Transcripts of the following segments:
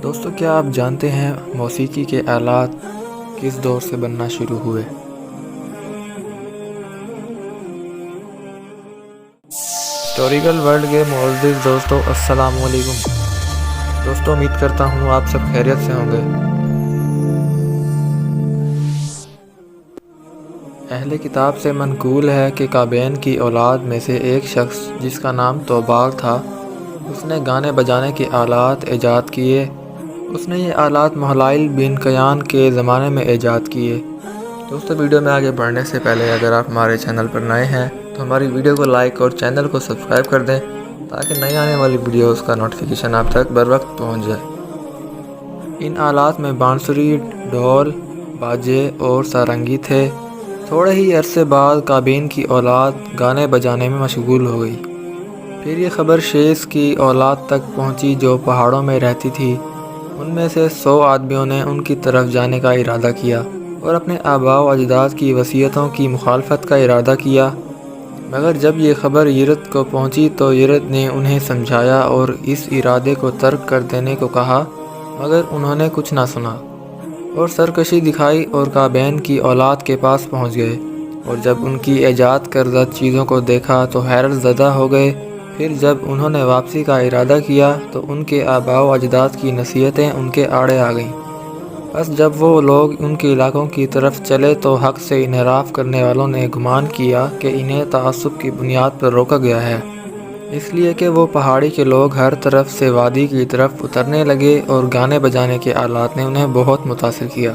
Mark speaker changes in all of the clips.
Speaker 1: دوستو، کیا آپ جانتے ہیں موسیقی کے آلات کس دور سے بننا شروع ہوئے؟ ہسٹوریکل ورلڈ کے معزز دوستو، السلام علیکم۔ دوستو، امید کرتا ہوں آپ سب خیریت سے ہوں گے۔ اہل کتاب سے منقول ہے کہ قابین کی اولاد میں سے ایک شخص جس کا نام توبال تھا، اس نے گانے بجانے کے آلات ایجاد کیے۔ اس نے یہ آلات مہلائل بن کیان کے زمانے میں ایجاد کیے۔ دوستو، ویڈیو میں آگے بڑھنے سے پہلے اگر آپ ہمارے چینل پر نئے ہیں تو ہماری ویڈیو کو لائک اور چینل کو سبسکرائب کر دیں تاکہ نئی آنے والی ویڈیوز کا نوٹیفیکیشن آپ تک بر وقت پہنچ جائے۔ ان آلات میں بانسری، ڈھول، باجے اور سارنگی تھے۔ تھوڑے ہی عرصے بعد قابین کی اولاد گانے بجانے میں مشغول ہو گئی۔ پھر یہ خبر شیث کی اولاد تک پہنچی جو پہاڑوں میں رہتی تھی۔ ان میں سے 100 آدمیوں نے ان کی طرف جانے کا ارادہ کیا اور اپنے آباء و اجداد کی وصیتوں کی مخالفت کا ارادہ کیا، مگر جب یہ خبر یرد کو پہنچی تو یرد نے انہیں سمجھایا اور اس ارادے کو ترک کر دینے کو کہا، مگر انہوں نے کچھ نہ سنا اور سرکشی دکھائی اور قابین کی اولاد کے پاس پہنچ گئے، اور جب ان کی ایجاد کردہ چیزوں کو دیکھا تو حیرت زدہ ہو گئے۔ پھر جب انہوں نے واپسی کا ارادہ کیا تو ان کے آباء و اجداد کی نصیحتیں ان کے آڑے آ گئیں۔ بس جب وہ لوگ ان کے علاقوں کی طرف چلے تو حق سے انحراف کرنے والوں نے گمان کیا کہ انہیں تعصب کی بنیاد پر روکا گیا ہے، اس لیے کہ وہ پہاڑی کے لوگ ہر طرف سے وادی کی طرف اترنے لگے اور گانے بجانے کے آلات نے انہیں بہت متاثر کیا،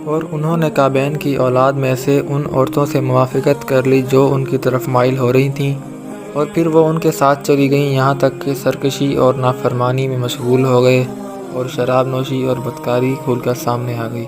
Speaker 1: اور انہوں نے قابین کی اولاد میں سے ان عورتوں سے موافقت کر لی جو ان کی طرف مائل ہو رہی تھیں، اور پھر وہ ان کے ساتھ چلی گئیں یہاں تک کہ سرکشی اور نافرمانی میں مشغول ہو گئے اور شراب نوشی اور بدکاری کھول کر سامنے آ گئی۔